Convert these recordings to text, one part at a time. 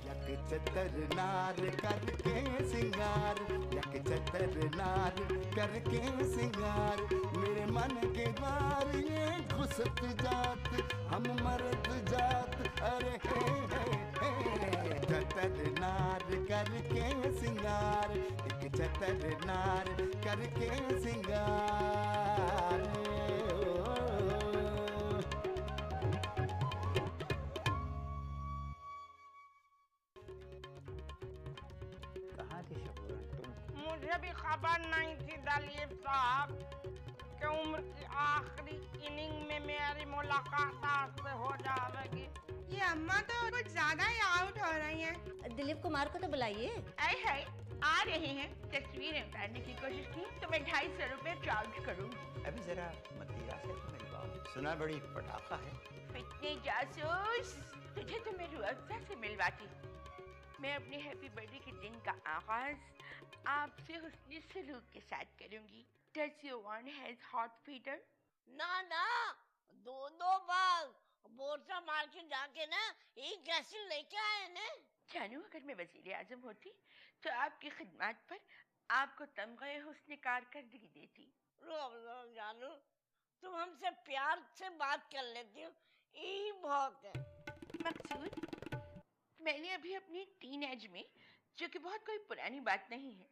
यक चतर नार करके सिंगार, यक चतर नार करके सिंगार, मेरे मन के द्वार ये घुसत जात, हम मर्द जात, अरे हे चतर नार करके सिंगार, एक चतर नार करके सिंगार। मुझे भी खबर नहीं थी दलीप साहब कि उम्र की आखिरी इनिंग में मेरी मुलाकात आपसे हो जाएगी। ये अम्मा तो कुछ ज्यादा ही आउट हो रही हैं। दिलीप कुमार को तो बुलाइए। है आ रहे हैं, तस्वीरें उतारने की कोशिश की तो मैं 250 रुपए चार्ज करूँगी। अभी जरा मतीरा से तो मेरी बात सुना, बड़ी पटाखा है। इतने जासूस, तुझे तो मैं रुअफ़ज़ा से मिलवाती। मैं अपने हैप्पी बर्थडे के दिन का आगाज आपसे हुस्न सलूक के साथ करूंगी। Does your one has hot feeder? ना ना, दो बार बोरसा मार के जाके ना एक कैसे लेके आए ने। जानू, अगर मैं वज़ीर आज़म होती तो आपकी खिदमत पर आपको तमग़े हुस्न कारकर्दगी देती। जानू, तुम हमसे प्यार से बात कर लेती हो, यही बहुत है। मकसूद, मैंने अभी अपनी टीनेज में, जो कि बहुत कोई पुरानी बात नहीं है,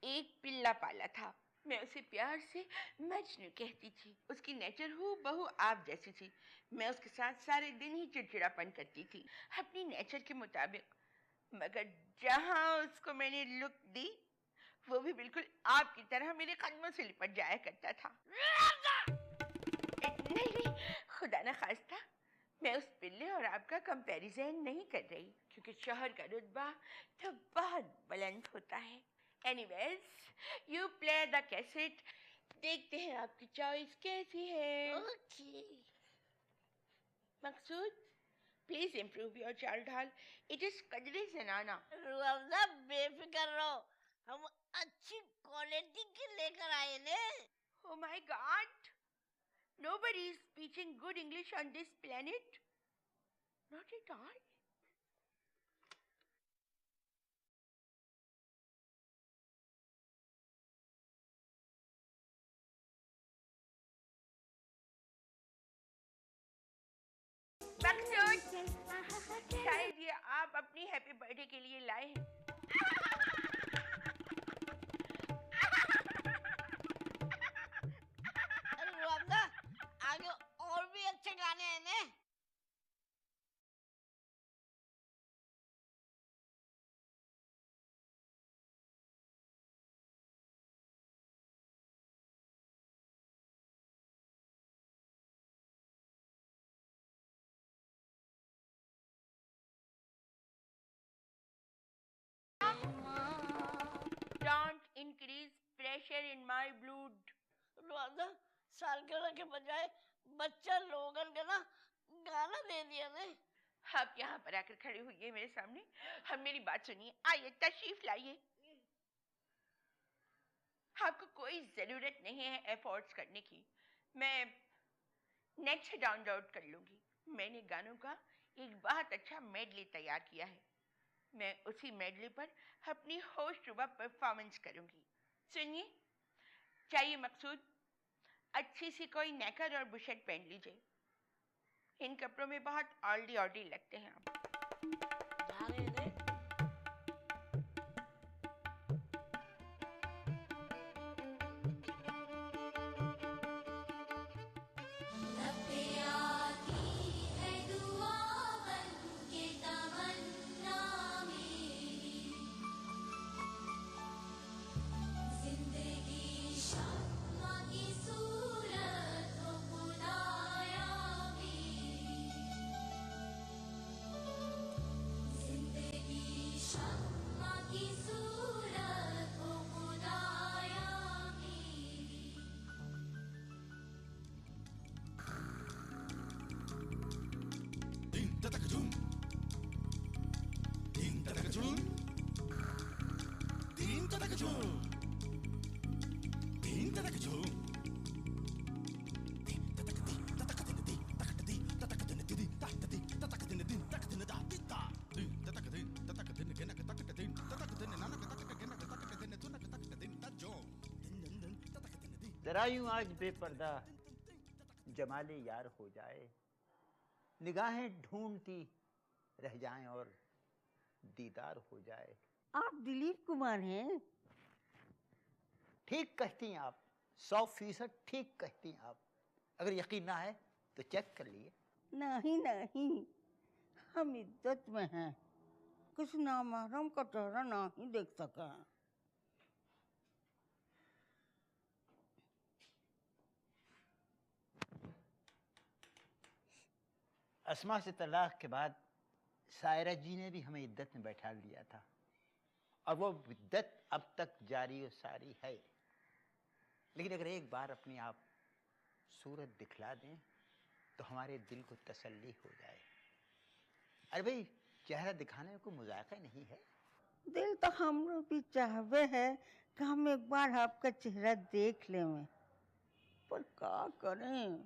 एक पिल्ला पाला था। मैं उसे प्यार से मजनू कहती थी। उसकी नेचर हूबहू आप जैसी थी। मैं उसके साथ सारे दिन ही चिड़चिड़ापन करती थी अपनी नेचर के मुताबिक, मगर जहां उसको मैंने लुक दी वो भी बिल्कुल आपकी तरह मेरे कदमों से लिपट जाया करता था। नहीं, खुदा न खास्ता, मैं उस पिल्ले और आपका कंपैरिजन नहीं कर रही, क्योंकि शोहर का रुतबा तो बहुत बुलंद होता है। Anyways, you play the cassette, देखते हैं आपकी चॉइस कैसी है। Okay. Maqsood, please improve your child hall, it is कदरे ज़नाना। रुअफ़ज़ा बेफिक्र रहो, हम अच्छी क्वालिटी के लेकर आए ने। Oh my God! Nobody is speaking good English on this planet. Not at all. मकसूद, शायद ये आप अपनी हैप्पी बर्थडे के लिए लाए हैं। रुअफ़ज़ा, आगे और भी अच्छे गाने हैं ने। Don't increase pressure in my blood. Rooh Afza, सालगिरह के बजाय बच्चा लोगन का ना गाना दे दिया ने। आप यहाँ पर आकर खड़े हुई मेरे सामने और मेरी बात सुनिए। आइए, तशरीफ लाइए। आपको कोई जरूरत नहीं है एफर्ट्स करने की, मैं नेट से डाउनलोड कर लूंगी। मैंने गानों का एक बहुत अच्छा मेडली तैयार किया है। मैं उसी मेडली पर अपनी होशरुबा परफॉर्मेंस करूंगी। सुनिए, चाहिए मकसूद, अच्छी सी कोई नेकर और बुशर्ट पहन लीजिए। इन कपड़ों में बहुत ऑल्डी ऑल्डी लगते हैं आप। जरा यूं आज बेपर्दा जमाले यार हो जाए, निगाहें ढूंढती रह जाएं और दीदार हो जाए। आप दिलीप कुमार हैं? ठीक कहती हैं आप, 100% ठीक कहती हैं आप। अगर यकीन ना है तो चेक कर लिए। नहीं नहीं, हम इज्जत में हैं, किसी नामहरम का चेहरा नहीं देख सके। अस्मा से तलाक के बाद सायरा जी ने भी हमें इद्दत में बैठा लिया था और वो इद्दत अब तक जारी और सारी है। लेकिन अगर एक बार अपनी आप सूरत दिखला दें तो हमारे दिल को तसल्ली हो जाए। अरे भाई, चेहरा दिखाने में कोई मुज़ायका नहीं है। दिल तो हम लोग भी चाहवे है कि हम एक बार आपका चेहरा देख लें, पर क्या करें,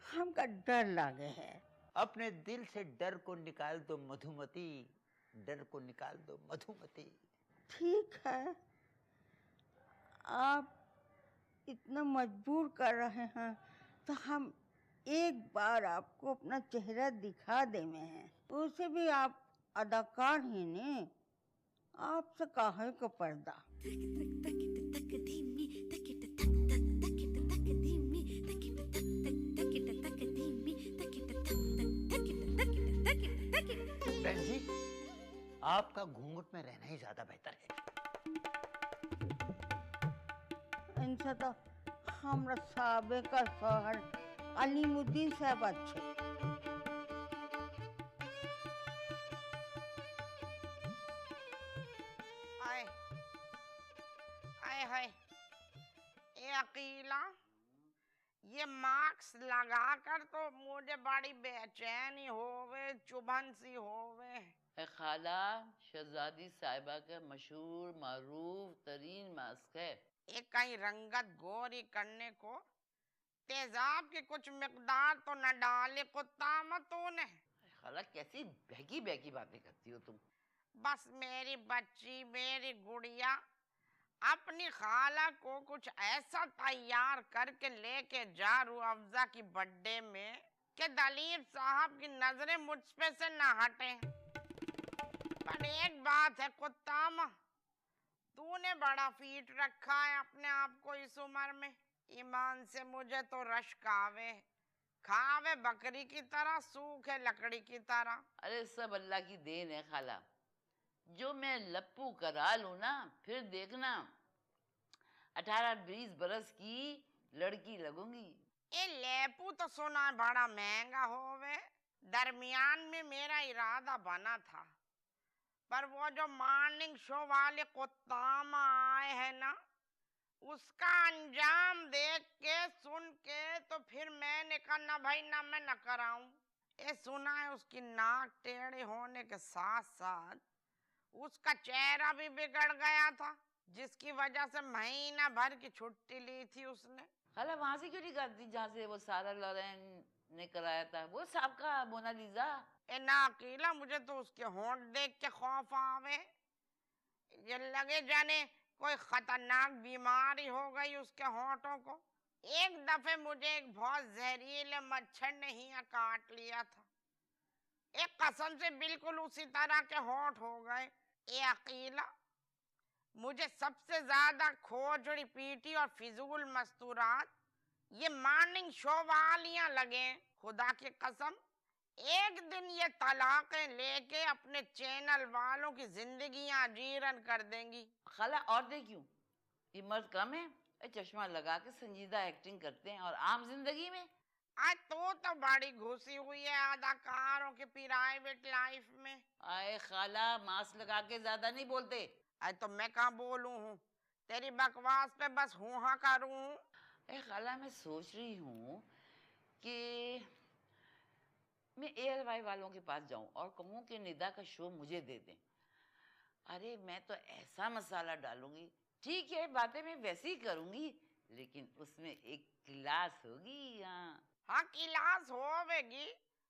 हमका डर लागे है। अपने दिल से डर को निकाल दो मधुमती, डर को निकाल दो मधुमती। ठीक है, आप इतना मजबूर कर रहे हैं तो हम एक बार आपको अपना चेहरा दिखा देंगे हैं। उसे भी आप अदाकार हैं ने, आपसे काहे का पर्दा। बहन जी, आपका घूंघट में रहना ही ज्यादा बेहतर है। इनसे तो हमरा साबिका शहर अलीमुद्दीन साहब अच्छे। आए आए हाय, ये अकीला, ये मास्क लगाकर तो मुझे बड़ी बेचैनी होवे, चुभन सी होवे। है खाला, शहजादी साहिबा का मशहूर मारूफ तरीन मास्क है। ये कहीं रंगत गोरी करने को तेजाब की कुछ मिकदार तो न डाले कुत्ता मत तूने। खाला, कैसी बहकी बहकी बातें करती हो तुम। बस मेरी बच्ची, मेरी गुड़िया अपनी खाला को कुछ ऐसा तैयार करके लेके जा रू अफजा की बर्थडे में कि दलीप साहब की नजरें मुझ पे से न हटे। पर एक बात है कुत्ता माँ, तूने बड़ा फीट रखा है अपने आप को इस उम्र में। ईमान से मुझे तो रश्क आवे, खावे बकरी की तरह, सूखे लकड़ी की तरह। अरे सब अल्लाह की देन है खाला। जो मैं लप्पू करा लूं ना, फिर देखना 18-20 बरस की लड़की लगूंगी। ये लेपू तो सुना है बड़ा महंगा होवे। दरमियान में मेरा इरादा बना था, पर वो जो मॉर्निंग शो वाले कुत्तामा आए हैं ना, उसका अंजाम देख के सुन के तो फिर मैंने कहा ना भाई ना, मैं न कराऊं। ये सुना है उसकी नाक टेढ़े होने के साथ साथ उसका चेहरा भी बिगड़ गया था, जिसकी वजह से महीना भर की छुट्टी ली थी उसने। खाला, वहां से क्यों नहीं करती जहाँ से वो सारा लॉरेन ने कराया था, वो सबका मोनालिसा। ए ना अकेला, मुझे तो उसके होंठ देख के खौफ आवे। ये लगे जाने कोई खतरनाक बीमारी हो गई उसके होंठों को। एक दफे मुझे एक बहुत जहरीले मच्छर ने ही काट लिया था। एक कसम से बिल्कुल उसी तरह के होंठ हो गए। ए अकेला, मुझे सबसे ज्यादा खोजड़ी पीटी और फिजूल मस्तूरात ये मॉर्निंग शो वालियां लगे। खुदा की कसम, एक दिन ये तलाकें लेके अपने चैनल वालों की जिंदगियां जीरन कर देंगी। खाला, औरतें क्यों, ये मर्द कम है? चश्मा लगा के संजीदा एक्टिंग करते हैं, और आम जिंदगी में आज तो बड़ी घुसी हुई है अदाकारों की प्राइवेट लाइफ में। आए खाला, मास्क लगा के ज्यादा नहीं बोलते। आज तो मैं कहाँ बोलूं हूँ, तेरी बकवास पे बस हूँ हाँ करूँ। खाला, मैं सोच रही हूँ कि मैं ALY वालों के पास जाऊं और कहूँ कि निदा का शो मुझे दे दें। अरे मैं तो ऐसा मसाला डालूंगी, ठीक है बातें मैं वैसे ही करूंगी, लेकिन उसमें एक क्लास होगी। हाँ क्लास होवेगी,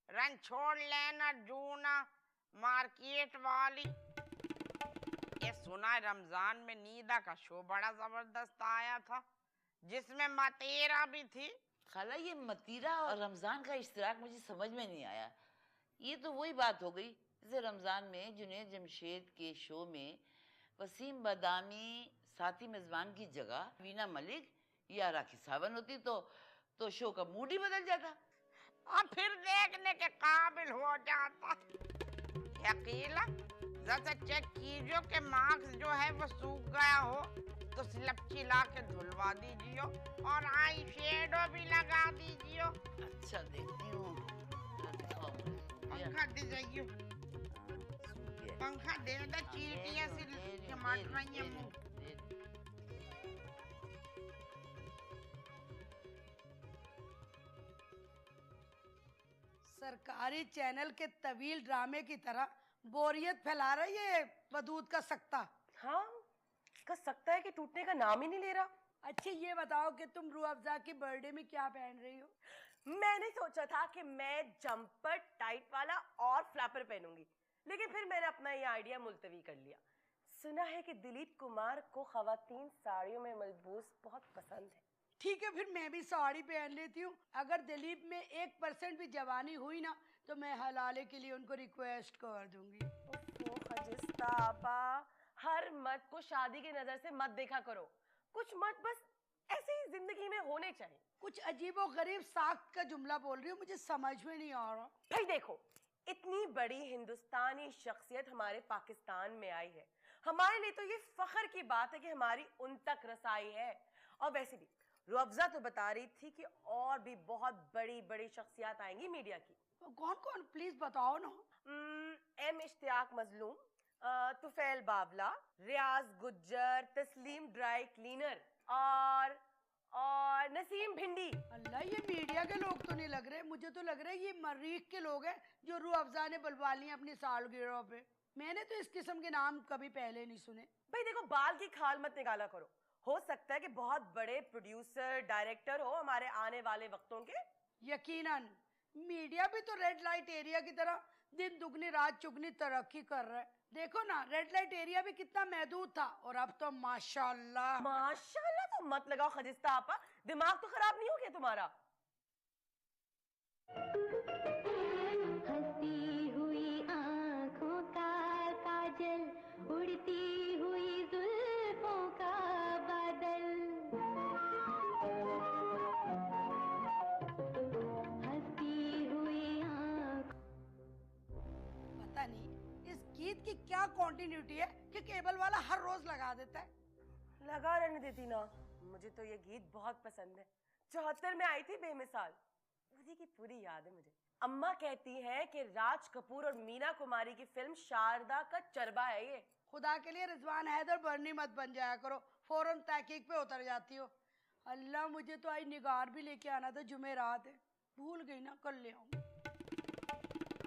रन छोड़ लेना जूना मार्केट वाली। ये सुना है रमजान में नीदा का शो बड़ा जबरदस्त आया था, जिसमें मतेरा भी थी। खाला ये मतीरा और रमजान का इश्तिराक मुझे समझ में नहीं आया। ये तो वही बात हो गई जैसे रमजान में जुनैद जमशेद के शो में वसीम बदामी साथी मेजबान की जगह वीना मलिक या राखी सावन होती तो शो का मूड ही बदल जाता और फिर देखने के काबिल हो जाता। अकेला जैसे चेक कीजियो कि मार्क्स जो है वो सूख गया हो तो स्लपची ला के धुलवा दीजियो और आई शेडो भी लगा दीजियो। अच्छा देखती हूँ। पंखा दे जाइयो, पंखा दे दे, चींटियां सी चमट रही हैं मुंह। सरकारी चैनल के तवील ड्रामे की तरह बोरियत फैला रही है वदूद का सख्ता। हाँ, इसका सकता है कि टूटने का नाम ही नहीं ले रहा। अच्छा ये बताओ कि तुम रूह अफ़ज़ा की बर्थडे में क्या पहन रही हो? मैंने सोचा था कि मैं जंपर टाइट वाला और फ्लैपर पहनूंगी, लेकिन फिर मैंने अपना ये आइडिया मुलतवी कर लिया। सुना है कि दिलीप कुमार को खवातीन साड़ियों में मलबूस बहुत पसंद है। ठीक है, फिर मैं भी साड़ी पहन लेती हूँ। अगर दिलीप में 1% भी जवानी हुई ना तो मैं हलाले के लिए उनको रिक्वेस्ट कर दूंगी। खजिस्ता आपा, हर मर्द को शादी की नजर से मत देखा करो। कुछ मर्द बस ऐसे ही जिंदगी में होने चाहिए। कुछ अजीबो गरीब साख्त का जुमला बोल रही हो, मुझे समझ में नहीं आ रहा। भाई देखो, इतनी बड़ी हिंदुस्तानी शख्सियत हमारे पाकिस्तान में आई है। हमारे लिए तो ये फख्र की बात है कि हमारी उन तक रसाई है। और वैसे भी रूह अफ़ज़ा तो बता रही थी कि और भी बहुत बड़ी बड़ी शख्सियत आएंगी मीडिया की। कौन कौन, प्लीज बताओ ना। एम इश्तियाक मजलूम, तुफैल बावला, रियाज गुज्जर, तस्लीम ड्राई क्लीनर और नसीम भिंडी। अल्लाह, ये मीडिया के लोग तो नहीं लग रहे, मुझे तो लग रहा है ये मरीख के लोग हैं जो रूह अफ़ज़ा ने बुलवा ली अपनी सालगिरह पे। मैंने तो इस किस्म के नाम कभी पहले नहीं सुने। भाई देखो, बाल की खाल मत निकाला करो। हो सकता है कि बहुत बड़े प्रोड्यूसर डायरेक्टर हो हमारे आने वाले वक्तों के। यकीनन मीडिया भी तो रेड लाइट एरिया की तरह दिन दुगनी रात चुगनी तरक्की कर रहा है। देखो ना, रेड लाइट एरिया भी कितना महदूद था और अब तो माशाल्लाह। माशाल्लाह तो मत लगाओ खजिस्ता आपा, दिमाग तो खराब नहीं हो गया तुम्हारा? हंसती हुई आँखों का काजल, उड़ती हुई जुल्फों का बादल, हंसती हुई आँख। पता नहीं इस गीत की क्या कॉन्टिन्यूटी है कि केबल वाला हर रोज लगा देता है। लगा रहने देती ना, मुझे तो ये गीत बहुत पसंद है। 74 में आई थी बेमिसाल, पूरी की पूरी याद है मुझे। अम्मा कहती हैं कि राज कपूर और मीना कुमारी की फिल्म शारदा का चरबा है ये। खुदा के लिए रिजवान हैदर बर्नी मत बन जाया करो, फौरन तहकीक पे उतर जाती हो। अल्लाह, मुझे तो आई निगार भी लेके आना था, जुमेरात है, भूल गई ना, कल ले आऊंगी।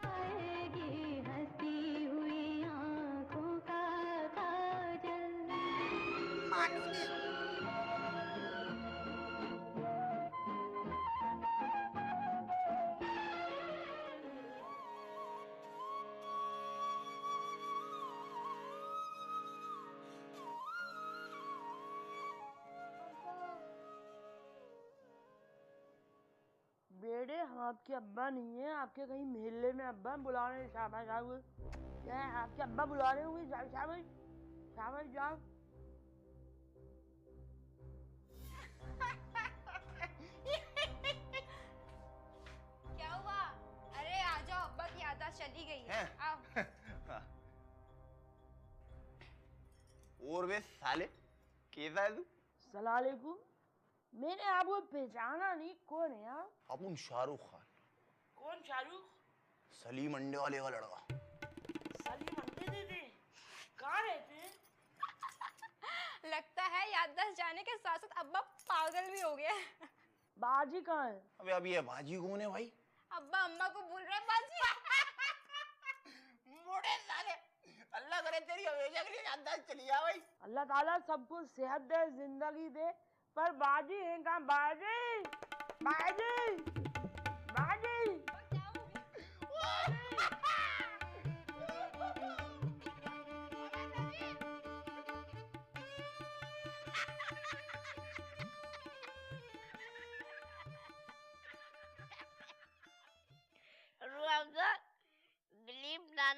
आएगी हंसती हुई आँखों का काजल। बेटे, हम आपके अब्बा नहीं है, आपके कहीं मेले में अब्बा बुला रहे हैं। शाबाश शाबाश, क्या है, आपके अब्बा बुला रहे होंगे। शाबाश शाबाश, जाओ। क्या हुआ? अरे आ जाओ, अब्बा की याददाश्त चली गई है। आओ। और वे साले कैसा है तू? सलाम अलैकुम। मैंने आपको पहचाना नहीं, कौन है आप? अपन शाहरुख खान। कौन शाहरुख? सलीम अंडे वाले का लड़का। सलीम अंडे देते? कहाँ रहते हैं? लगता है याददाश्त जाने के साथ साथ अब्बा पागल भी हो गया। बाजी कहाँ है? अबे अब ये बाजी कौन है भाई? अब्बा अम्मा को भूल रहे हैं बाजी। मोड़े साले, अल्लाह करे तेरी हमेशा के लिए याददाश्त चली जाए भाई। अल्लाह ताला सबको सेहत दे, जिंदगी दे, पर बाजी है कहाँ? बाजी बाजी बाजी।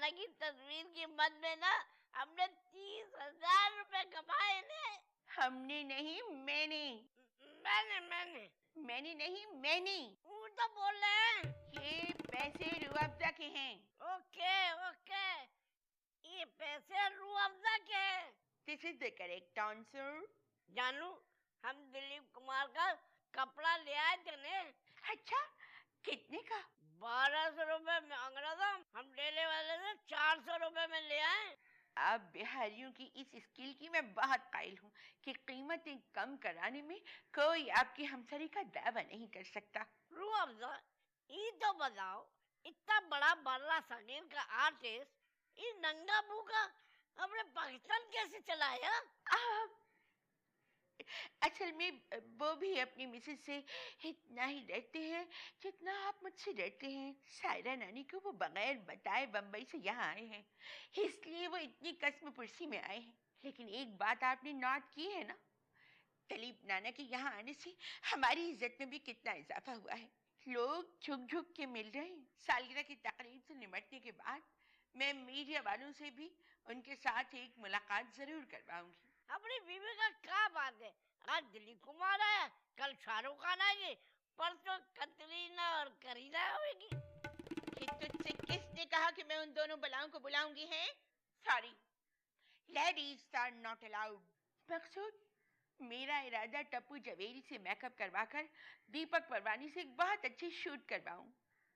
खाला की तस्वीर की मद में ना हमने 30,000 रुपए कमाए ने। हमने नहीं, मैंने। मैंने नहीं, मैंने। वो तो बोल रहे हैं। ये पैसे रूह अफ़ज़ा के हैं। ओके ओके, ये पैसे रूह अफ़ज़ा के हैं। This is the correct answer. जानू, हम दिलीप कुमार का कपड़ा ले आए थे ने। अच्छा, कितने का? 1200 रुपए मांग रहा था, हम लेने वाले थे 400 रुपए में ले आए। आप बिहारियों की इस स्किल की मैं बहुत कायल हूँ कि कीमतें कम कराने में कोई आपकी हमसरी का दावा नहीं कर सकता। रूह अफ़ज़ा, ये तो बताओ, इतना बड़ा बर्रा सगीर का आर्टिस्ट ये नंगा मुंह का हमने पाकिस्तान कैसे चलाया? असल में वो भी अपनी मिसेज से इतना ही डरते हैं जितना आप मुझसे डरते हैं। सायरा नानी को वो बगैर बताए बम्बई से यहाँ आए हैं, इसलिए वो इतनी कसम पुरसी में आए हैं। लेकिन एक बात आपने नोट की है ना, दिलीप नाना के यहाँ आने से हमारी इज्जत में भी कितना इजाफा हुआ है। लोग झुक झुक के मिल रहे हैं। सालगिरह की तकरीब से निमटने के बाद मैं मीडिया वालों से भी उनके साथ एक मुलाकात जरूर करवाऊंगी। अपनी बीवी का क्या बात है, आज दिलीप कुमार आया, कल शाहरुख खान आएंगे, परसों कतरीना और करीना होगी। तुझसे किसने कहा कि मैं उन दोनों बलाओं को बुलाऊंगी? हैं? Sorry, ladies are not allowed. Maqsood, मेरा इरादा टप्पू जवेरी से मेकअप करवाकर दीपक परवानी से एक बहुत अच्छी शूट करवाऊं,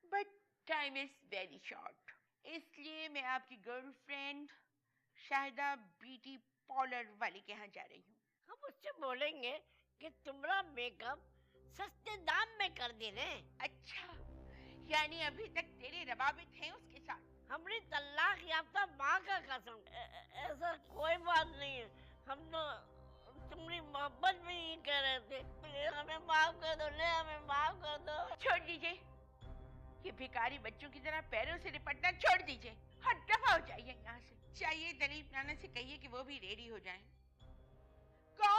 but time is very short, इसलिए मैं आपकी गर्लफ्रेंड शाहिदा ब्यूटी पार्लर वाले के यहाँ जा रही हूँ। हम उससे बोलेंगे कि तुम्हारा मेकअप सस्ते दाम में कर दे रहे। अच्छा, यानी अभी तक तेरे रवाबित हैं उसके साथ? हमारी तलाक याफ्ता माँ का कसम, ऐसा कोई बात नहीं है। हम तो तुम्हारी मोहब्बत में ही कह रहे थे, प्लीज हमें माफ कर दो, ले हमें माफ कर दो। छोड़ दीजिए, ये भिखारी बच्चों की तरह पैरों से लिपटना छोड़ दीजिए, हट दफा हो जाइए यहाँ से। चाहिए दिलीप नाना से कहिए कि वो भी रेडी हो जाएं। Go!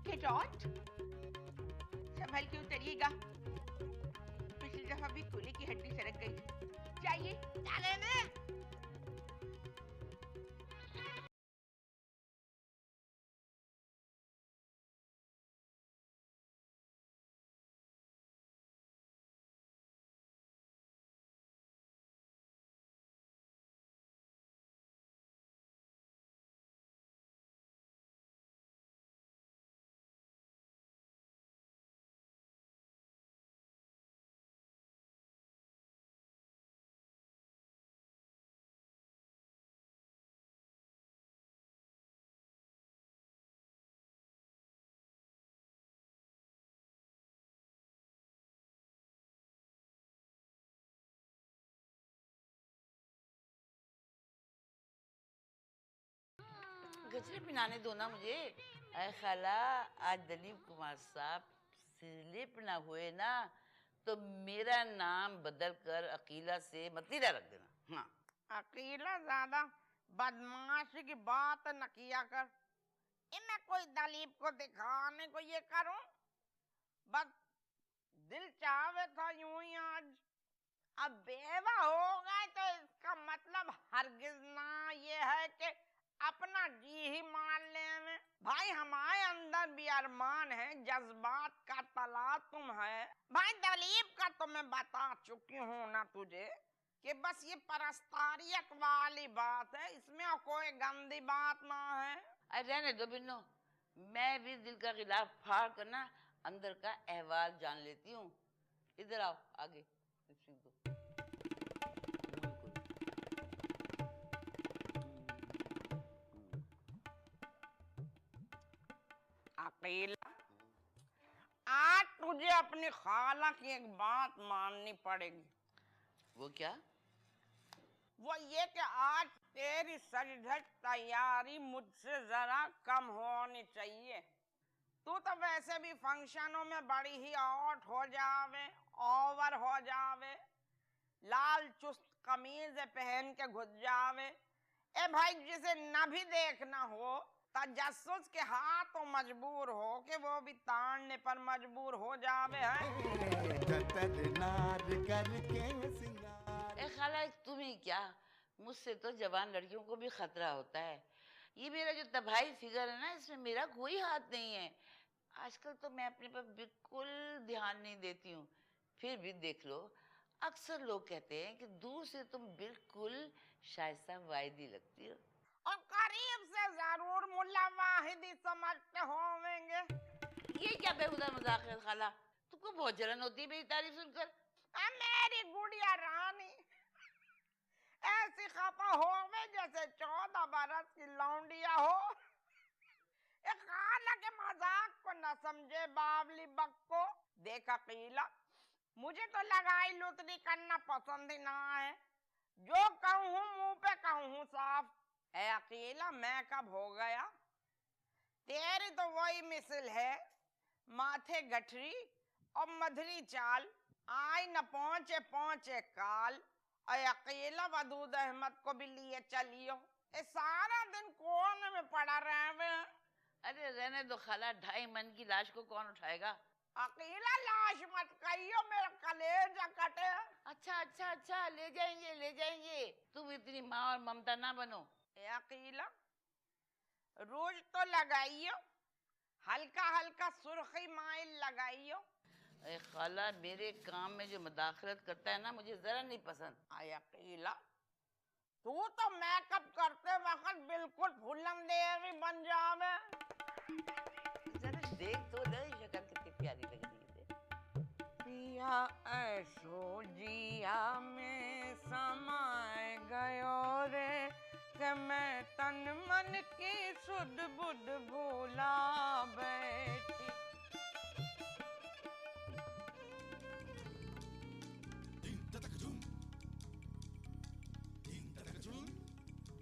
Get out! संभल के उतरिएगा, पिछली दफा भी कूले की हड्डी सरक गई थी। जाइए, चले में। गजरे पिनाने दो ना मुझे। अरे खाला, आज दिलीप कुमार साहब स्लिप ना हुए ना तो मेरा नाम बदल कर अकीला से मतीरा रख देना। हाँ, अकेला ज्यादा बदमाशी की बात न किया कर। मैं कोई दलीप को दिखाने को ये करूं, बस दिल चाहे था यूं ही आज। अब बेवा हो गए तो इसका मतलब हरगिज ना ये है कि अपना जी ही मान ले में। भाई हमारे अंदर भी अरमान है, जज्बात का तला तुम है। भाई दलीप का तो मैं बता चुकी हूँ ना तुझे कि बस ये परस्तारियत वाली बात है, इसमें और कोई गंदी बात ना है। अरे रहने दो बिन्नो, मैं भी दिल का खिलाफ फाड़ कर ना अंदर का अहवाल जान लेती हूँ। इधर आओ आगे। अकेला, आज तुझे अपनी खाला की एक बात माननी पड़ेगी। वो क्या? वो ये कि आज तेरी सज-धज तैयारी मुझसे जरा कम होनी चाहिए। तू तो वैसे भी फंक्शनों में बड़ी ही आउट हो जावे, ओवर हो जावे, लाल चुस्त कमीज पहन के घुस जावे। ए भाई, जिसे न भी देखना हो तजस्सुस के हाथों मजबूर हो के वो भी ताड़ने पर मजबूर हो जावे है। नार करके सिंगार। ए खाला, तुम्हें क्या मुझसे तो जवान लड़कियों को भी खतरा होता है। ये मेरा जो तबाही फिगर है ना, इसमें मेरा कोई हाथ नहीं है। आजकल तो मैं अपने पर बिल्कुल ध्यान नहीं देती हूँ। फिर भी देख लो, अक्सर लोग कहते हैं कि दूर से तुम बिल्कुल शाइस्ता वाहिदी लगती हो। और करीब से जरूर मुल्ला वाहिदी समझते होंगे। ये क्या बेहुदा मजाक है खाला? तुमको बहुत जलन होती है मेरी तारीफ सुनकर। मेरी गुड़िया रानी ऐसी खपा होवे जैसे 14 बरस की लौंडिया हो। एक खाला के मजाक को न समझे बावली बक्को। देख अकीला, मुझे तो लगाई लुतरी करना पसंद ही ना है। जो कहूँ मुंह पे कहूँ साफ। है अकेला मैं कब हो गया? तेरी तो वही मिसल है, माथे गठरी और मधुरी चाल, आई न पहुंचे पहुंचे काल। और अकेला वदूद अहमद को भी लिए चलियो। ये सारा दिन कोने में पड़ा रहे। अरे रहने दो खाला, 2.5 मन की लाश को कौन उठाएगा? अकेला लाश मत कहियो, मेरा कलेजा कटे। अच्छा अच्छा अच्छा, ले जाएंगे ले जाएंगे। तुम इतनी माँ और ममता ना बनो। अकेला रोज तो लगाइयो, हल्का हल्का सुर्खी माइल लगाइयो। अरे खाला, मेरे काम में जो मदाखलत करता है ना, मुझे जरा नहीं पसंद। अकेला तू तो मेकअप करते वक्त बिल्कुल फुलन देवी बन जावे। जरा देख तो ले, शक्ल कितनी प्यारी लग रही है। पिया ऐसो जिया में समाए गयो रे, कि मैं तन मन की सुध बुध भूला बैठी।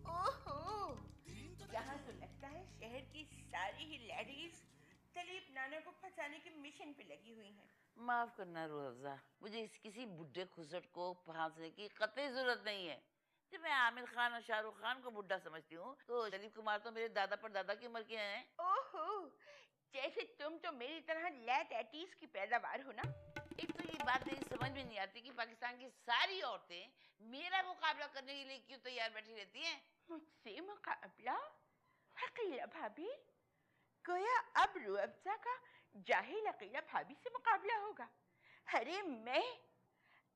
ओहो, यहाँ तो लगता है शहर की सारी ही लेडीज दिलीप नाना को फंसाने के मिशन पे लगी हुई हैं। माफ करना रूह अफ़ज़ा, मुझे किसी बुढ़े खुसट को फांसने की कतई जरूरत नहीं है। जब मैं आमिर खान और शाहरुख खान को बुढ़ा समझती हूँ, तो दिलीप कुमार तो मेरे दादा पर दादा की उम्र के हैं। ओहो, जैसे तुम तो मेरी तरह लेट 80s की पैदावार हो ना। एक तो ये बात मेरी समझ में नहीं आती कि पाकिस्तान की सारी औरतें मेरा मुकाबला करने के लिए क्यों तैयार बैठी रहती हैं। मुझसे मुकाबला? अकीला भाभी, गोया अब रूह अफ़ज़ा का जाहिल अकीला भाभी से मुकाबला होगा। अरे मैं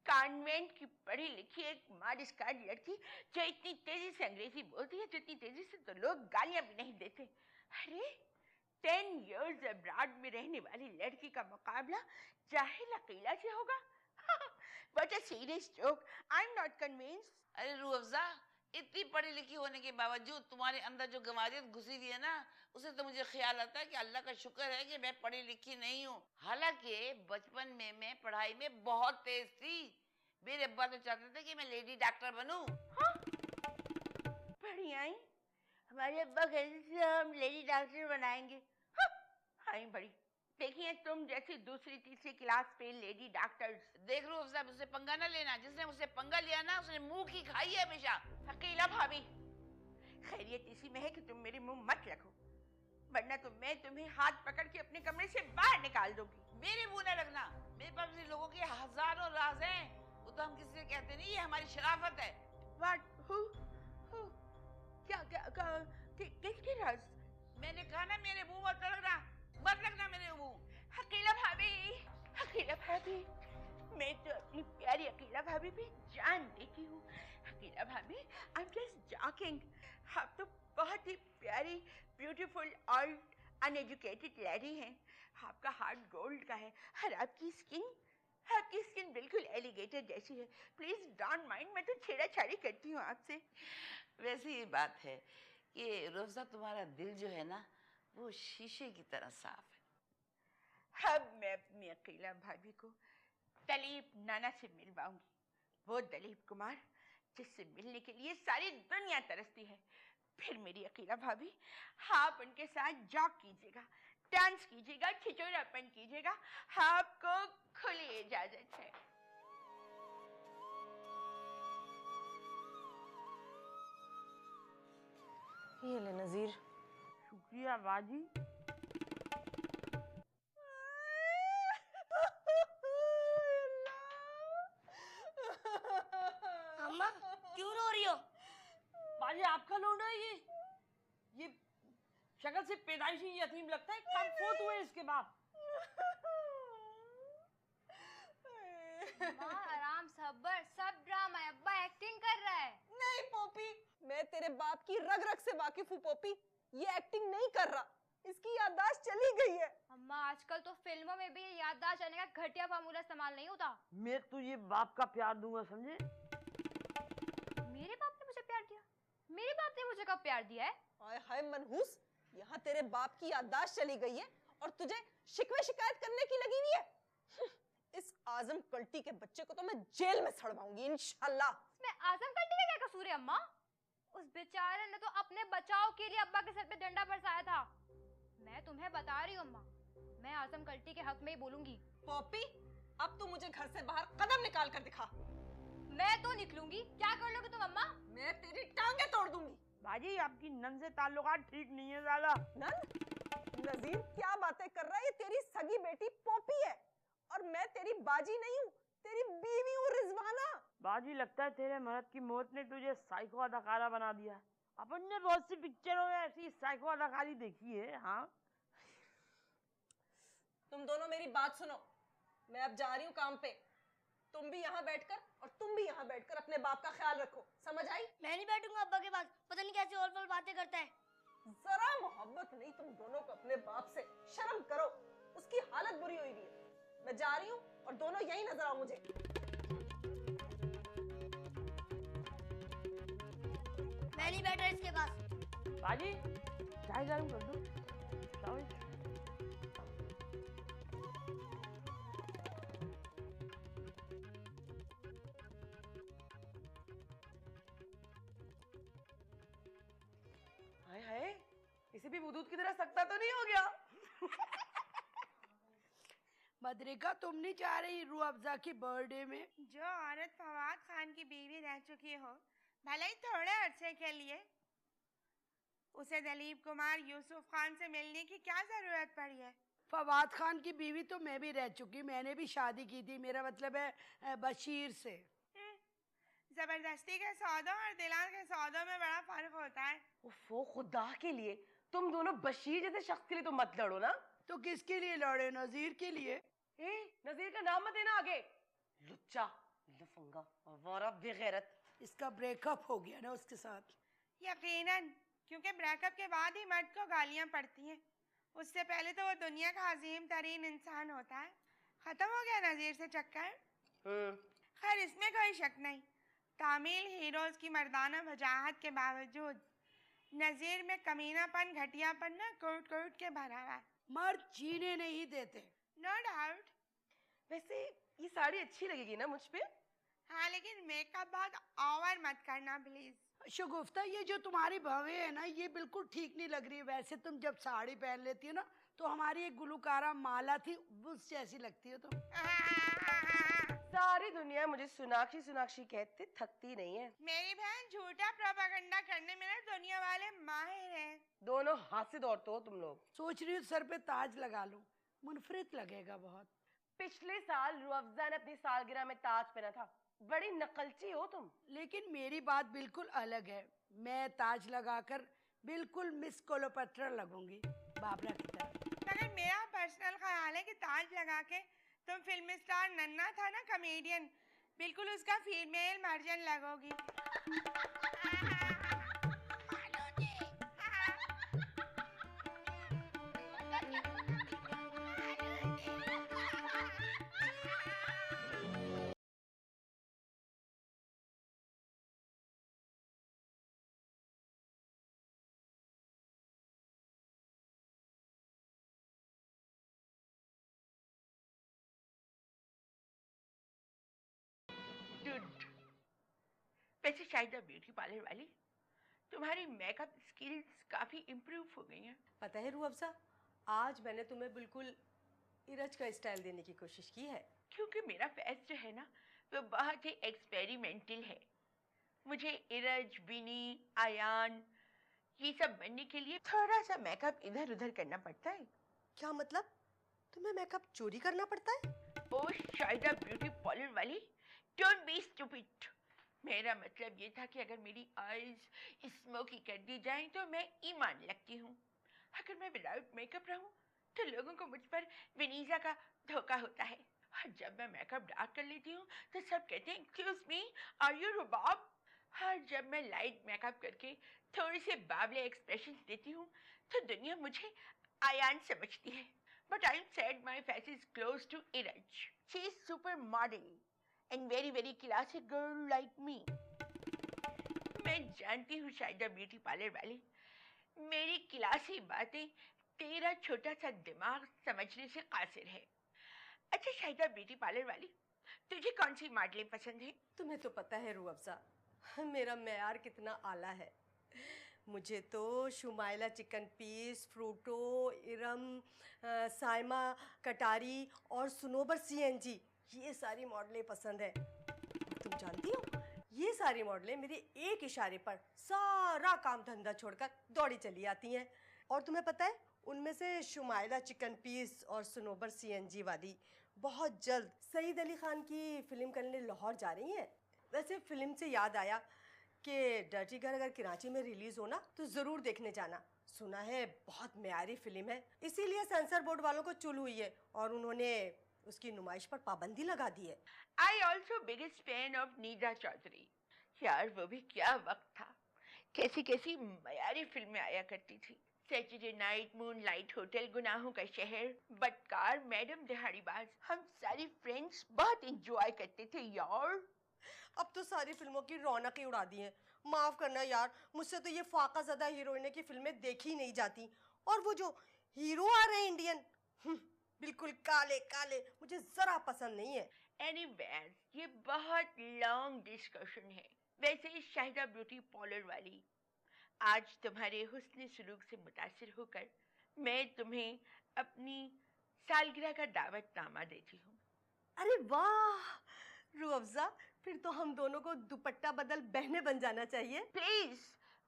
कॉन्वेंट की पढ़ी लिखी एक मॉडर्न कार्ड लड़की जो इतनी तेजी से अंग्रेजी बोलती है, जितनी तेजी से तो लोग गालियां भी नहीं देते। अरे 10 years अब्रॉड में रहने वाली लड़की का मुकाबला जाहिल अकीला से होगा? What a serious joke. I'm not convinced. अरे रूह अफ़ज़ा, इतनी पढ़ी लिखी होने के बावजूद तुम्हारे अंदर जो गंवारियत घुसी हुई है ना, उसे तो मुझे ख्याल आता है कि अल्लाह का शुक्र है कि मैं पढ़ी लिखी नहीं हूँ। हालांकि बचपन में मैं पढ़ाई में बहुत तेज थी। मेरे अब्बा तो चाहते थे कि मैं लेडी डॉक्टर बनूं। हाँ? बढ़िया ही, हमारे अब्बा कहते थे हम लेडी डॉक्टर बनाएंगे। हाँ बड़ी, देखिए तुम जैसी दूसरी तीसरी क्लास पे लेडी डॉक्टर्स। देख लो अफ़ज़ा, मुझसे पंगा ना लेना। जिसने मुझसे पंगा लिया ना, उसने मुंह की खाई है हमेशा। अकेला भाभी, खैरियत इसी में है कि तुम मेरे मुंह मत रखो, वरना तो मैं तुम्हें हाथ पकड़ के अपने कमरे से बाहर निकाल दूंगी। मेरे मुंह न लगना। मेरे पास भी लोगों के हजारों राज हैं, वो तो हम किसी से कहते नहीं, ये हमारी शराफत है। What? Who? क्या किसके राज? मैंने कहा ना, मेरे मुंह मत लगना, मत लगना मेरे मुंह। अकेला भाभी, अकेला भाभी, मैं तो अपनी प्यारी अकेला भाभी पे जान देती हूँ। अकेला भाभी, I'm just joking. आप तो बहुत ही प्यारी, ब्यूटीफुल और अनएजुकेटेड लेडी हैं। आपका हार्ट गोल्ड का है और आपकी स्किन बिल्कुल एलिगेटर जैसी है। प्लीज डोंट माइंड, मैं तो छेड़ाछाड़ी करती हूँ आपसे। वैसे ये बात है कि रोज़ा तुम्हारा दिल जो है ना, वो शीशे की तरह साफ है। अब मैं अपनी अकेला भाभी को दिलीप नाना से मिलवाऊंगी। वो दिलीप कुमार जिससे मिलने के लिए सारी दुनिया तरसती है। फिर मेरी अकेला भाभी, आप उनके साथ जॉक कीजिएगा, डांस कीजिएगा, छिछोरापन कीजिएगा, आपको खुली इजाजत है। ये ले नजीर। शुक्रिया बाजी। अम्मा क्यों रो रही हो? बाजी आपका लौंडा है ये शक्ल से पैदाइशी यतीम लगता है, कब फोत हुए इसके बाप? माँ आराम सब्र, सब ड्रामा है, अब्बा एक्टिंग कर रहा है। नहीं पोपी, मैं तेरे बाप की रग रग से वाकिफ हूँ पोपी, ये एक्टिंग नहीं कर रहा, इसकी याददाश्त चली गई है। अम्मा आजकल तो फिल्मों में भी याददाश्त आने का घटिया फार्मूला इस्तेमाल नहीं होता। मैं तुझे बाप का प्यार दूंगा, समझे? मेरे बाप ने मुझे प्यार दिया? मेरे बाप ने मुझे कब प्यार दिया है? हाय हाय मनहूस, यहाँ तेरे बाप की याददाश्त चली गई है और तुझे शिकवे शिकायत करने की लगी हुई है। इस आजम कल्टी के बच्चे को तो मैं जेल में सड़वाऊंगी इंशाल्लाह। इसमें आजम कल्टी का क्या कसूर है अम्मा? उस बेचारे ने तो अपने बचाव के लिए अब्बा के सर पे डंडा बरसाया था। मैं तुम्हें बता रही हूँ अम्मा, मैं आजम कल्टी के हक में ही बोलूंगी। पॉपी, अब तू मुझे घर से बाहर कदम निकाल कर दिखा। मैं तो निकलूंगी, क्या कर लोगे तुम अम्मा? मैं तेरी टांगे तोड़ दूंगी। बाजी आपकी नन से ताल्लुकात ठीक नहीं है ज़्यादा। नन? नजीर क्या बातें कर रहा है, ये तेरी सगी बेटी पॉपी है और मैं तेरी बाजी नहीं हूँ, तेरी बीवी हूँ रिजवाना। बाजी लगता है तेरे मर्द की मौत ने तुझे साइको अदाकारा बना दिया। अपन ने बहुत सी पिक्चरों में ऐसी साइको अदाकारी देखी है। हाँ, तुम दोनों मेरी बात सुनो, मैं अब जा रही हूँ काम पे। तुम भी यहाँ बैठकर और तुम भी यहाँ बैठकर अपने बाप का ख्याल रखो, समझ आई? मैं नहीं बैठूंगा अब्बा के पास, पता नहीं कैसी और बातें करता है। जरा मोहब्बत नहीं तुम दोनों को अपने बाप से, शर्म करो, उसकी हालत बुरी हुई है। मैं जा रही हूँ और दोनों यही नजर आओ मुझे। मैं नहीं बैठा इसके पास। बाजी चाय गर्म कर दो। हाय हाय, इसे भी वुदूद की तरह सख्ता तो नहीं हो गया? मदरिका, तुम नहीं चाह रही रूह अफ़ज़ा की बर्थडे में? जो औरत फवाद खान की बीवी रह चुकी हो, भले ही थोड़े अरसे के लिए, उसे दलीप कुमार यूसुफ खान से मिलने की क्या जरूरत पड़ी है? फवाद खान की बीवी तो मैं भी रह चुकी, मैंने भी शादी की थी, मेरा मतलब है बशीर से। जबरदस्ती के सौदों और दिलार के सौदों में बड़ा फर्क होता है। ओफो, खुदा के लिए तुम दोनों बशीर जैसे शख्स के लिए तो मत लड़ो ना। तो किसके लिए लड़े? नजीर के लिए। नजीर का नाम मत देना आगे, लुच्चा, लफंगा, आवारा, बेगैरत। इसका ब्रेकअप हो गया ना उसके साथ। यकीनन, क्योंकि ब्रेकअप के बाद ही मर्द को गालियां पड़ती हैं। उससे पहले तो वो दुनिया का अजीम तरीन इंसान होता है। खत्म हो गया नजीर से चक्कर। खैर इसमें कोई शक नहीं, तामिल हीरोज की मर्दाना वजाहत के बावजूद नजीर में कमीनापन, घटियापन ना कोट कोट के भरा हुआ है। मर्द जीने नहीं देते। No doubt. वैसे ये साड़ी अच्छी लगेगी ना मुझ पे? हाँ, लेकिन मेकअप बहुत ओवर मत करना प्लीज। शगुफ्ता, ये जो तुम्हारी भवें है ना, ये बिल्कुल ठीक नहीं लग रही है। वैसे तुम जब साड़ी पहन लेती हो ना, तो हमारी एक गुलकारा माला थी, उस जैसी लगती हो तुम। सारी दुनिया मुझे सोनाक्षी सोनाक्षी कहते, थकती नहीं है। मेरी बहन झूठा प्रोपेगेंडा करने में ना दुनिया वाले माहिर हैं। दोनों हासिद औरतें हो तुम लोग। सोच रही हूँ सर पे ताज लगा लूं, मुनफरिद लगेगा बहुत। पिछले साल रूह अफ़ज़ा ने अपनी सालगिरह में ताज पहना था, बड़ी नकलची हो तुम। लेकिन मेरी बात बिल्कुल अलग है, मैं ताज लगाकर बिल्कुल मिस कोलोपत्रा लगूंगी, बाबरा की तरह। मगर मेरा पर्सनल ख्याल है कि ताज लगा के तुम फिल्म स्टार नन्ना था ना, कॉमेडियन, बिल्कुल उसका फीमेल वर्जन लगोगी। वैसे शायद ब्यूटी पार्लर वाली, तुम्हारी मेकअप स्किल्स काफी इम्प्रूव हो गई हैं। पता है रूह अफ़ज़ा, आज मैंने तुम्हें बिल्कुल इरज का स्टाइल देने की कोशिश की है। क्योंकि मेरा फेस जो है ना, वो बहुत ही एक्सपेरिमेंटल है। मुझे इरज, बिनी, आयान ये सब बनने के लिए थोड़ा सा मेकअप इधर उधर करना पड़ता है। क्या मतलब? तुम्हें मेकअप चोरी करना पड़ता है? ओ शायद ब्यूटी पार्लर वाली, डोंट बी स्टूपिड। मेरा मतलब ये था कि अगर मेरी आईज स्मोकी कर दी जाएं तो मैं ईमान लगती हूँ। अगर मैं विदाउट मेकअप रहूं तो लोगों को मुझ पर विनीजा का धोखा होता है, और जब मैं मेकअप डार्क कर लेती हूँ तो सब कहते हैं एक्सक्यूज मी आर यू रुबाब। और जब मैं लाइट मेकअप करके थोड़े से बावले एक्सप्रेशन देती हूँ तो दुनिया मुझे आयान समझती है। But I am sad my face is close to इरज। She is super model and very very classic girl like me. मैं जानती हूँ शायद ब्यूटी पार्लर वाली मेरी क्लासी बातें तेरा छोटा सा दिमाग समझने से कासिर है। अच्छा शायद ब्यूटी पार्लर वाली, तुझे कौन सी मॉडलें पसंद है? तुम्हें तो पता है रूह अफ़ज़ा, मेरा मेयार कितना आला है। मुझे तो शुमाइला चिकन पीस, फ्रूटो, इरम, साइमा कटारी और सुनोबर CNG, ये सारी मॉडलें पसंद है। तुम जानती हो ये सारी मॉडलें मेरे एक इशारे पर सारा काम धंधा छोड़कर दौड़ी चली आती हैं। और तुम्हें पता है उनमें से शुमाइला चिकन पीस और सुनोबर CNG वाली बहुत जल्द सईद अली खान की फिल्म करने लाहौर जा रही हैं। वैसे फिल्म से याद आया कि डर्टी गर्ल अगर कराची में रिलीज हो ना तो ज़रूर देखने जाना। सुना है बहुत म्यारी फिल्म है, इसीलिए सेंसर बोर्ड वालों को चुल हुई है और उन्होंने उसकी नुमाइश पर पाबंदी लगा दी है। I also biggest fan of Nida Chaudhary. यार वो भी क्या वक्त था, कैसी कैसी म्यारी फिल्में आया करती थी। सैटरडे नाइट, मूनलाइट होटल, गुनाहों का शहर, बटकार, मैडम दिहाड़ीबाज, हम सारी फ्रेंड्स बहुत एंजॉय करते थे यार। अब तो सारी फिल्मों की रौनक ही उड़ा दी है। माफ करना यार, मुझसे तो ये फाका ज़दा हीरोइन की फिल्में देखी नहीं जाती। और वो जो हीरो आ रहे हैं इंडियन, बिल्कुल काले काले, मुझे जरा पसंद नहीं है। एनीवेज, ये बहुत लॉन्ग डिस्कशन है। वैसे शाहिदा ब्यूटी पार्लर वाली, आज तुम्हारे हुस्न सलूक से मुतासिर होकर मैं तुम्हें अपनी सालगिरह का दावतनामा देती हूँ। अरे वाह रूह अफ़ज़ा, फिर तो हम दोनों को दुपट्टा बदल बहनें बन जाना चाहिए। प्लीज,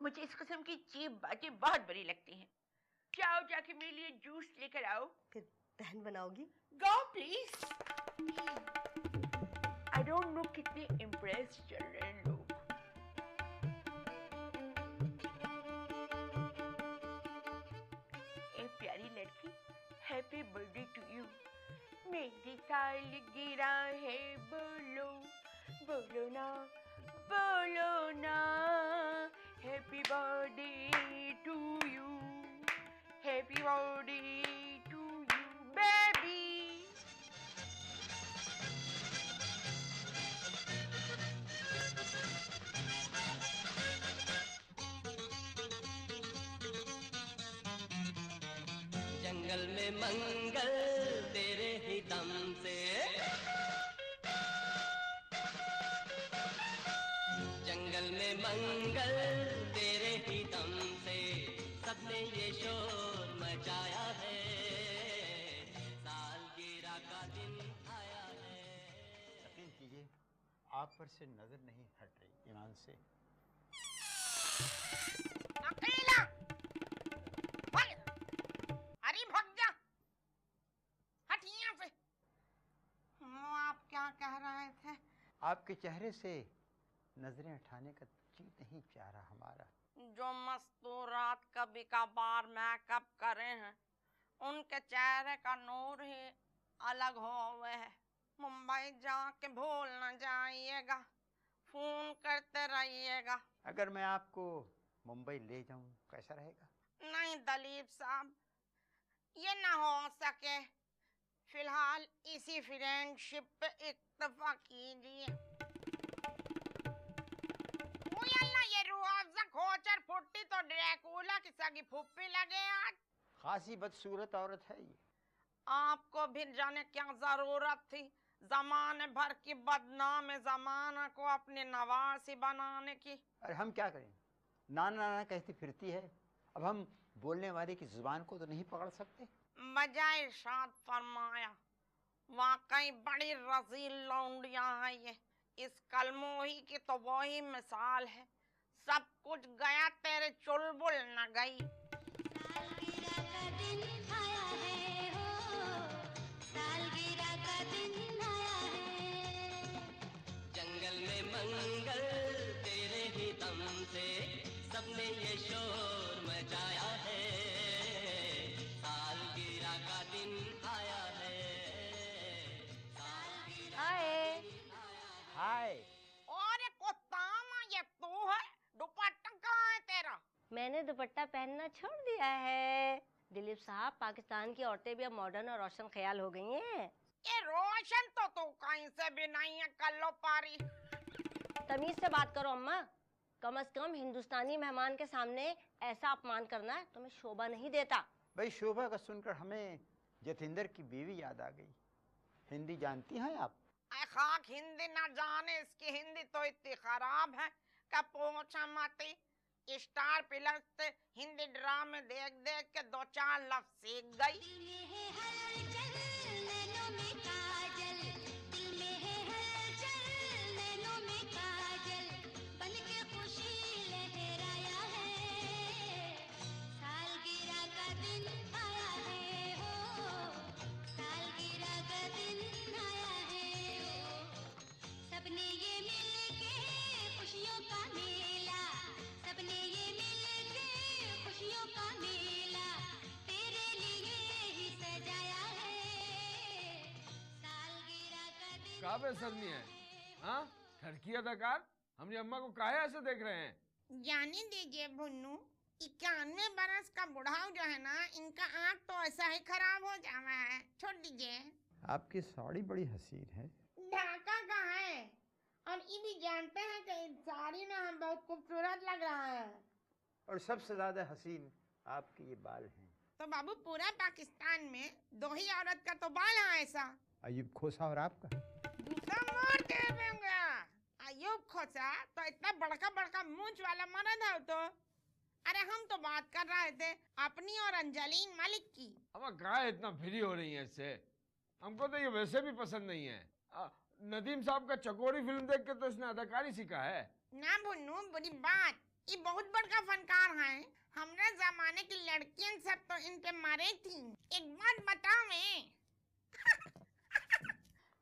मुझे इस किस्म की चीप बातें बहुत बुरी लगती हैं। जाओ जाके मेरे लिए जूस लेकर आओ। फिर बहन बनाओगी? Go please. I don't know कितने इम्प्रेस चल रहे हैं लोग। ए प्यारी लड़की, हैप्पी बर्थडे टू यू। मेरी सालगिरह है, बोलो बोलो ना, बोलो ना। Happy birthday to you, happy birthday to you baby. जंगल में मंगल तेरे ही दम से, जंगल में मंगल तेरे ही दम से, सबने ये शोर मचाया है, सालगिरह का दिन आया है। यकीन कीजिए आप पर से नजर नहीं हट रही ईमान से। अकेला अरे भाग जा, हट यहाँ से। आप क्या कह रहे थे? आपके चेहरे से नजरें हटाने का जी नहीं चाह रहा हमारा। जो मस्तूरात कभी कभार मेकअप करे हैं, उनके चेहरे का नूर ही अलग हो हुए है। मुंबई जाके भूल न जाइएगा, फोन करते रहिएगा। अगर मैं आपको मुंबई ले जाऊं कैसा रहेगा? नहीं दलीप साहब, ये ना हो सके। फिलहाल इसी फ्रेंडशिप पे इत्तेफाक कीजिए। ये रूह अफ़ज़ा खोचर फुट्टी तो ड्रैकुला की सगी फुप्पी लगे आज। खासी बदसूरत औरत है ये। आपको भी जाने क्या जरूरत थी जमाने भर की बदनाम जमाना को अपने नवासी बनाने की। अरे हम क्या करें, नाना नाना कहती फिरती है, अब हम बोलने वाले की जुबान को तो नहीं पकड़ सकते। बजाय इरशाद फरमाया, वाकई बड़ी रज़ील लौंडिया है ये। इस कलमोही की तो वही मिसाल है, सब कुछ गया तेरे चुलबुल न गई। सालगिरह का दिन आया है हो, सालगिरह का दिन आया है। जंगल में मंगल सबने ये शोर मचाया है, सालगिरह का दिन आया है। हाय हाय। और कोतामा ये तू है? दुपट्टा कहाँ है तेरा? मैंने दुपट्टा पहनना छोड़ दिया है। दिलीप साहब, पाकिस्तान की औरतें भी अब मॉडर्न और रोशन ख्याल हो गई हैं। ये रोशन तो तू कहीं से भी नहीं है, कल्लो पारी। तमीज से बात करो अम्मा, कम से कम हिंदुस्तानी मेहमान के सामने ऐसा अपमान करना तुम्हें शोभा नहीं देता। भाई शोभा का सुनकर हमें जतिंदर की बीवी याद आ गई। हिंदी जानती हैं आप? खाक हिंदी ना जाने, इसकी हिंदी तो इतनी खराब है कि पूछा मत। स्टार प्लस से हिंदी ड्रामे देख देख के 2-4 लफ्ज सीख गई। काबे सरनी है, हाँ? ठरकी अदाकार, हमने अम्मा को काहे ऐसे देख रहे हैं? जाने दीजिए भुन्नू, 91 बरस का बुढ़ाऊ जो है ना, इनका आँख तो ऐसा ही खराब हो जावा है। छोड़ दीजिए। आपकी साड़ी बड़ी हसीन है। ढाका का है, और ये भी जानते हैं कि इस साड़ी में हम बहुत खूबसूरत लग रहा है। और सबसे ज्यादा हसीन आपके ये बाल हैं। तो बाबू पूरा पाकिस्तान में 2 ही औरत का तो बाल है ऐसा। अयूब खोसा और आपका। दूसरा मार दे दूंगा। अयूब खोसा तो इतना बड़का बड़का मूंछ वाला मर्द है तो। अरे हम तो बात कर रहे थे अपनी और अंजलीन मलिक की। अम्मा काहे इतना फ्री हो रही है इससे? हमको तो ये वैसे भी पसंद नहीं है। नदीम साहब का चकोरी फिल्म देख के तो इसने अदाकारी सीखा है। ना भुन्नू, बुरी बात, ये बहुत बड़का फनकार है। हमने जमाने की लड़कियां सब तो इन पे मारे थी। एक बात बताओ मैं,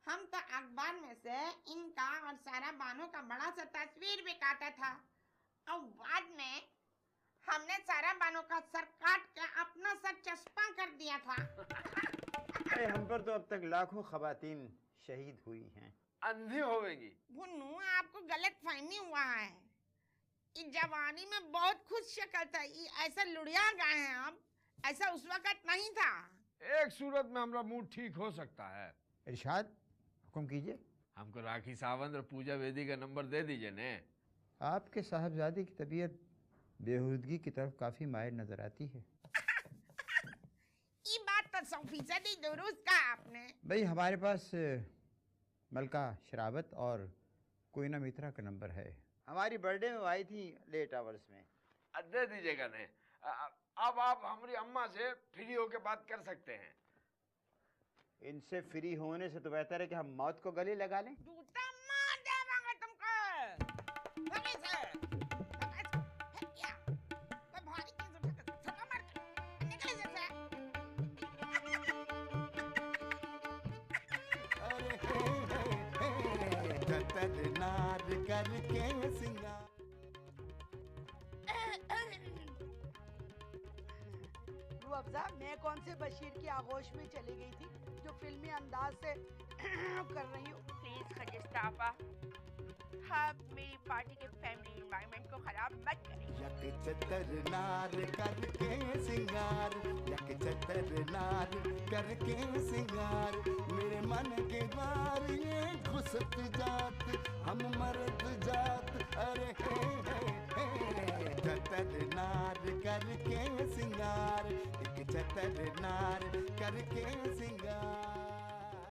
हम तो अखबार में से इनका और सारा बानो का बड़ा सा तस्वीर भी काटा था, और बाद में हमने सारा बानो का सर काट के अपना सर चस्पा कर दिया था। अरे हम पर तो अब तक लाखों खवातीन शहीद हुई हैं। अंधी होवेगी। भुन्नू, आपको गलत फहमी हुआ है। इस जवानी में बहुत खुश शक्ल था, ये ऐसा लुढ़िया गए हैं अब, ऐसा उस वक्त नहीं था। एक सूरत में हमारा मूड ठीक हो सकता है। इरशाद, हुक्म कीजिए। हमको राखी सावंत और पूजा वेदी का नंबर दे दीजिए ने। आपके साहबजादे की तबीयत बेहुदगी की तरफ काफी माहिर नजर आती है। ये बात तो 100% दुरुस्त कहा आपने। भाई हमारे पास मलका शरावत और कोयना मित्रा का नंबर है। हमारी बर्थडे में आई थी लेट आवर्स में। दे दीजिएगा ने। अब आप हमारी अम्मा से फ्री होके बात कर सकते हैं। इनसे फ्री होने से तो बेहतर है कि हम मौत को गले लगा लें। जूता मार देवांगे तुमको। भागे से। क्या? मैं भारी चीज उठा के छक्का मार के निकल जैसे। अरे जतर नार करके सिंगार। अफजा, मैं कौन से बशीर की आगोश में चली गई थी जो फिल्मी अंदाज से कर रही हूँ। प्लीज खजिस्ताफा, आप मेरी पार्टी के फैमिली एनवायरनमेंट को खराब मत करें। यक चतर नार करके सिंगार, यक चतर नार करके सिंगार, मेरे मन के द्वार ये घुसत जात, हम मर्द जात। अरे चतर नार करके सिंगार, एक चतर नार करके सिंगार।